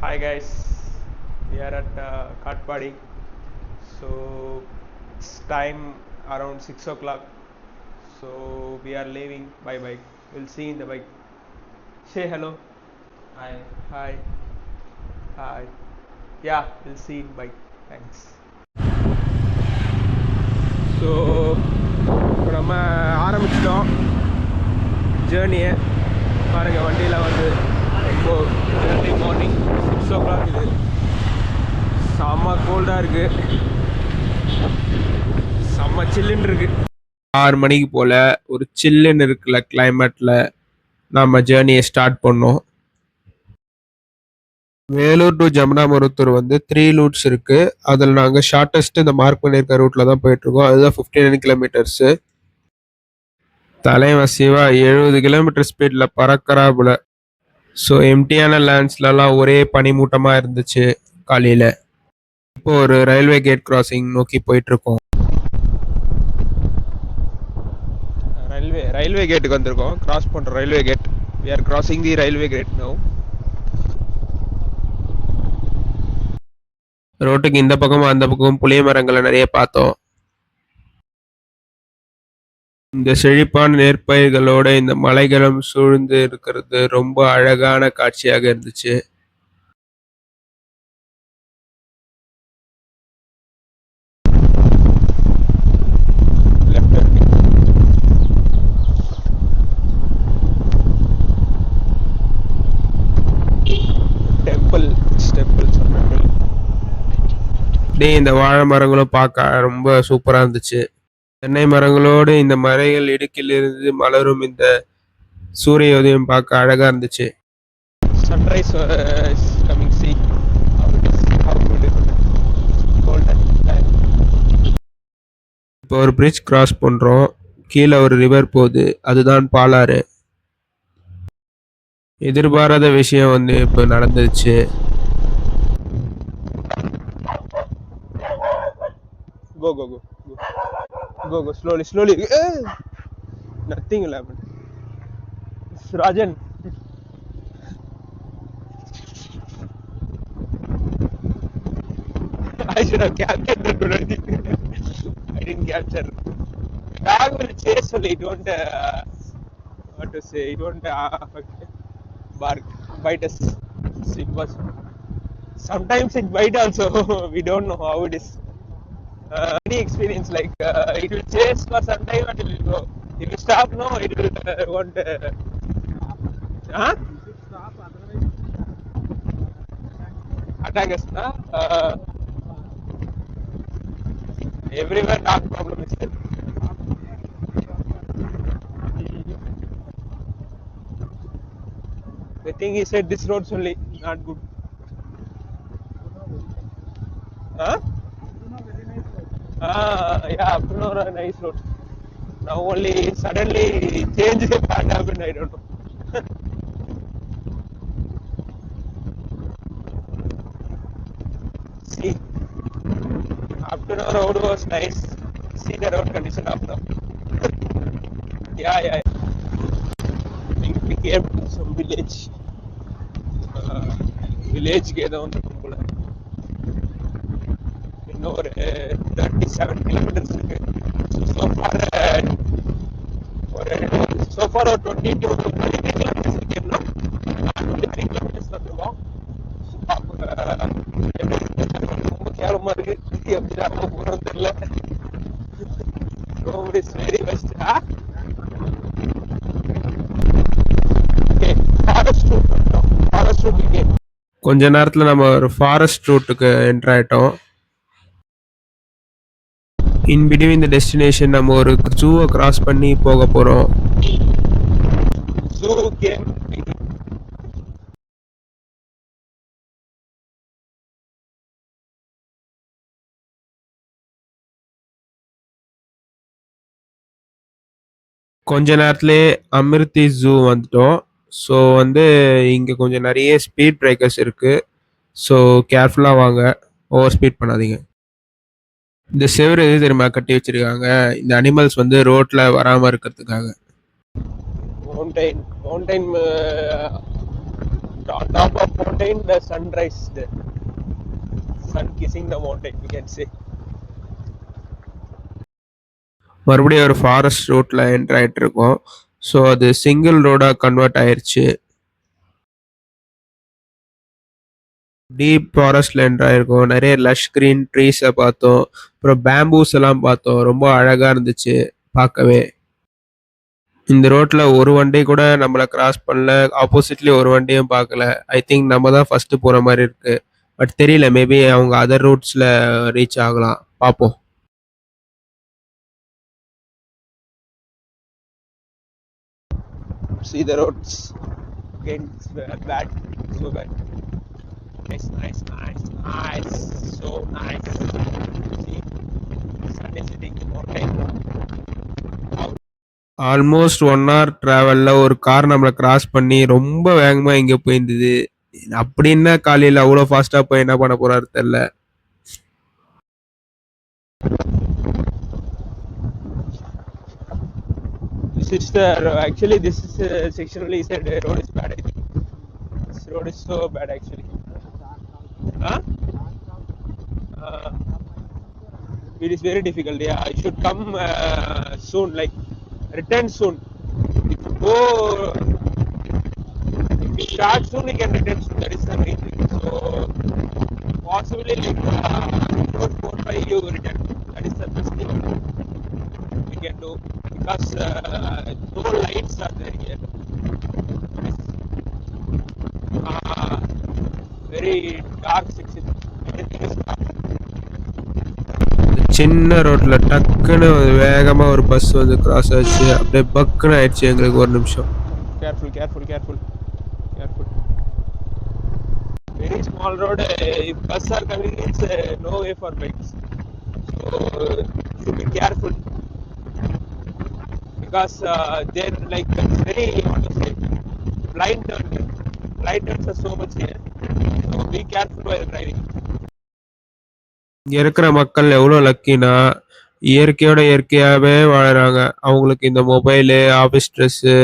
Hi guys, we are at Katpadi. So it's time around 6 o'clock. So we are leaving by bike. We'll see in the bike. Say hello. Hi. Hi. Hi. Yeah, we'll see in bike. Thanks. So இப்போ நம்ம ஆரம்பிச்சிட்டோம் ஜேர்னியை. பாருங்கள் வண்டியில் வந்து இப்போ early morning 6 o'clock இது. செம்ம கோல்டாக இருக்குது, செம்ம சில்லுன்னு இருக்குது. 6 மணிக்கு போல் ஒரு சில்லுன்னு இருக்குல்ல கிளைமேட்டில் நம்ம ஜேர்னியை ஸ்டார்ட் பண்ணோம். வேலூர் டு ஜமுனா மருத்தூர் வந்து 3 ரூட்ஸ் இருக்குது. அதில் நாங்கள் ஷார்ட்டஸ்ட்டு இந்த மார்க் பண்ணியிருக்க ரூட்டில் தான் போயிட்டுருக்கோம். அதுதான் 59 கிலோமீட்டர்ஸு. தலைவன் சிவா 70 கிலோமீட்டர் ஸ்பீடில் பறக்கிறாப்புல. ஸோ எம்டியான லேண்ட்ஸ்லலாம் ஒரே பனிமூட்டமாக இருந்துச்சு காலையில். இப்போ ஒரு ரயில்வே கேட் கிராசிங் நோக்கி போயிட்டுருக்கோம். ரயில்வே கேட்டுக்கு வந்திருக்கோம். கிராஸ் பண்ணுற railway gate. We are crossing the railway gate now. ரோட்டுக்கு இந்த பக்கமும் அந்த பக்கமும் புளிய மரங்களை நிறைய பார்த்தோம். இந்த செழிப்பான நெற்பயிர்களோட இந்த மலைகளும் சூழ்ந்து இருக்கிறது ரொம்ப அழகான காட்சியாக இருந்துச்சு. இந்த வாழை மரங்களும் பார்க்க ரொம்ப சூப்பராக இருந்துச்சு. தென்னை மரங்களோடு இந்த மலைகள் இடுக்கிலிருந்து மலரும் இந்த சூரிய உதயம் பார்க்க அழகா இருந்துச்சு. Sunrise coming C. இப்போ ஒரு பிரிட்ஜ் கிராஸ் பண்றோம். கீழே ஒரு ரிவர் போகுது, அதுதான் பாலாறு. எதிர்பாராத விஷயம் வந்து இப்போ நடந்துச்சு. Go, go, go, go, go, go, slowly, slowly. Nothing will happen. It's Rajan. I should have captured that already. I didn't capture. Dog will chase only. It won't. What to say? It won't bark, bite us. It was. Sometimes it bite also. We don't know how it is. Any experience like it will chase for some time and it will go. If you stop, no, it will won't. Huh? Attack us, huh? Everywhere dog problem is there. The thing he said, this road's only not good. Huh? Yeah, Punora, nice road. Now only suddenly change what happened, I don't know. See, after our road was nice. See the road condition after. Yeah. We came to some village. Village gave on the Kumbula. Over 37 kilometers. So far 22 to 23 kilometers we came now. 23 kilometers not long. ரொம்ப கேவலமா இருக்கு. எப்படி நம்ம போறோம் தெரியல. Road is very best. Okay, forest route we came. கொஞ்ச நேரத்துல நம்ம ஒரு ஃபாரஸ்ட் ரூட்டுக்கு என்டர் ஆயிட்டோம். இன் பிட்வீன் த டெஸ்டினேஷன் நம்ம ஒரு ஜூவை கிராஸ் பண்ணி போக போகிறோம். கொஞ்ச நேரத்துலேயே அமிர்தி ஜூ வந்துட்டோம். ஸோ வந்து இங்கே கொஞ்சம் நிறைய ஸ்பீட் பிரேக்கர்ஸ் இருக்குது. ஸோ கேர்ஃபுல்லாக வாங்க, ஓவர் ஸ்பீட் பண்ணாதீங்க. இந்த செவரு எது தெரியுமா கட்டி வச்சிருக்காங்க? இந்த அனிமல்ஸ் வந்து ரோட்ல வராமல் இருக்கிறதுக்காக. Mountain on top of mountain, the sunrise, the sun kissing the mountain, we can say. மறுபடியும் ஒரு ஃபாரஸ்ட் ரூட்ல என்டர் ஆயிட்டு இருக்கோம். ஸோ அது சிங்கிள் ரோடா கன்வெர்ட் ஆயிருச்சு. டீப் ஃபாரஸ்ட்ல என்டர் ஆயிருக்கோம். நிறைய லஷ் கிரீன் ட்ரீஸை பார்த்தோம். அப்புறம் பேம்பூஸ் எல்லாம் பார்த்தோம். ரொம்ப அழகா இருந்துச்சு பார்க்கவே. இந்த ரோட்ல ஒரு வண்டி கூட நம்மள கிராஸ் பண்ணல. ஆப்போசிட்லி ஒரு வண்டியும் பார்க்கல. ஐ திங்க் நம்ம தான் ஃபர்ஸ்ட் போற மாதிரி இருக்கு. பட் தெரியல, மேபி அவங்க அதர் ரூட்ஸ்ல ரீச் ஆகலாம். பார்ப்போம். See the roads. Again, it's bad. So bad. Nice, nice, nice, nice. So nice. See, sun is hitting the mountain. Almost 1 hour டிராவல்ல ஒரு கார் நம்மளை கிராஸ் பண்ணி ரொம்ப வேகமா இங்க போயிருந்தது. அப்படின்னா காலையில அவ்வளோ ஃபாஸ்டா போய் என்ன பண்ண போறாரு தெரியல. This is the actually this is section only said road is bad. I think this road is so bad actually. Huh? Uh, it is very difficult. Yeah, I should come soon. Like return soon. If you go, if you start soon, you can return soon. That is the main thing. So possibly like 4-5 you return. That is the best thing we can do because no lights are there here. Very dark section. Everything is dark. சின்ன ரோட்ல டக்குன்னு வேகமா ஒரு bus வந்து cross ஆச்சு. அப்படியே பக்குன்னு ஆயிடுச்சு எங்களுக்கு ஒரு நிமிஷம். Careful, careful, careful, careful. Very small road. If bus are coming, it's no way for bikes. So should be careful because they're like it's very what to say blind turn. Blind turns are so much here. So be careful while driving. இங்க இருக்கிற மக்கள் எவ்வளோ லக்கினா இயற்கையோட இயற்கையாகவே வாழறாங்க. அவங்களுக்கு இந்த mobile, office stress,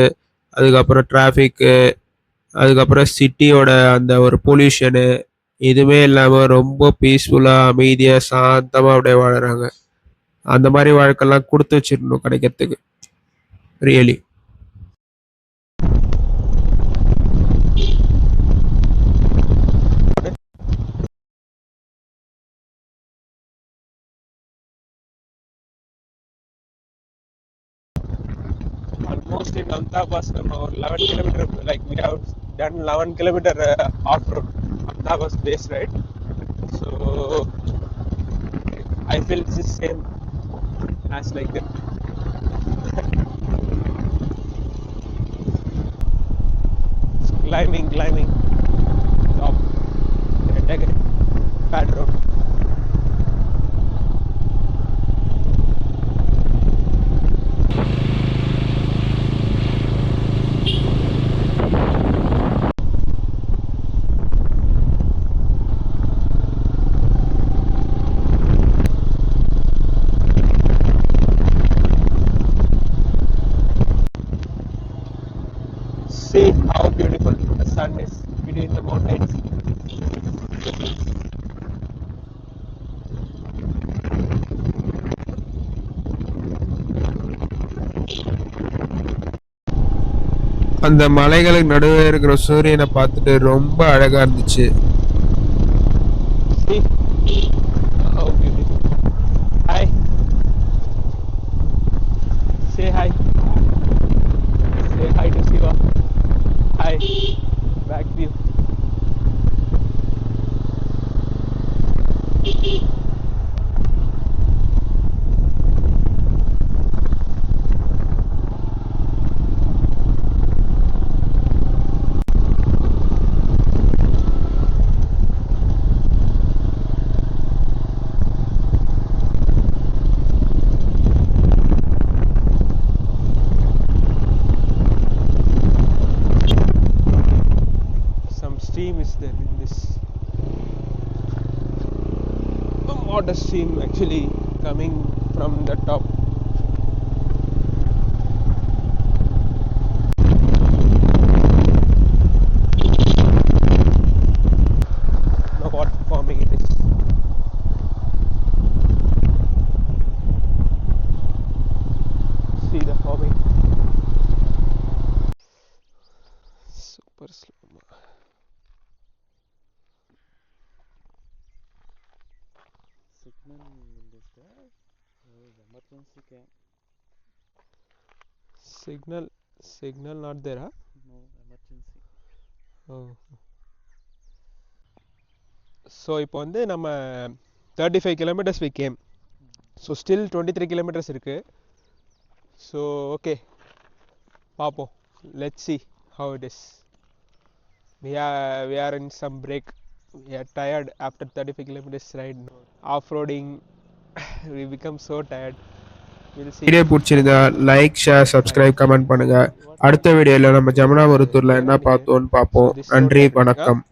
அதுக்கப்புறம் டிராஃபிக்கு, அதுக்கப்புறம் சிட்டியோட அந்த ஒரு பொல்யூஷனு எதுவுமே இல்லாமல் ரொம்ப பீஸ்ஃபுல்லாக அமைதியாக சாந்தமாக அப்படியே வாழறாங்க. அந்த மாதிரி வாழ்க்கைலாம் கொடுத்து வச்சிடணும் கிடைக்கிறதுக்கு. Really. Almost in Ahmedabad, about 11 kilometer. Like we have done 11 kilometer off road Ahmedabad base, right? So I feel it's the same as like that. Climbing, climbing, top, again, bad road. See how beautiful the sun is between the mountains. அந்த மலைகளுக்கு நடுவே இருக்கிற சூரியனை பார்த்துட்டு ரொம்ப அழகா இருந்துச்சு. See how beautiful. Hi. Say hi. Say hi to Siva. Hi. Back view. Some stream is there in this. Water stream actually coming from the top. signal is there. Emergency came. Signal not there, huh? No emergency. Oh. So இப்போ வந்து நம்ம 35 kilometers we came. So still 23 kilometers இருக்குது. So okay பார்ப்போம். Let's see how it is. We are in some break. We are tired after 35 kilometers ride. Off-roading, we become so tired. We'll see. Video பிடிச்சிருந்தா like, share, subscribe, comment பண்ணுங்க. அடுத்த வீடியோல நம்ம ஜமுனாவரத்தூர்ல என்ன பார்த்தோம்னு So பார்ப்போம். this is நன்றி, what we are doing, huh? வணக்கம்.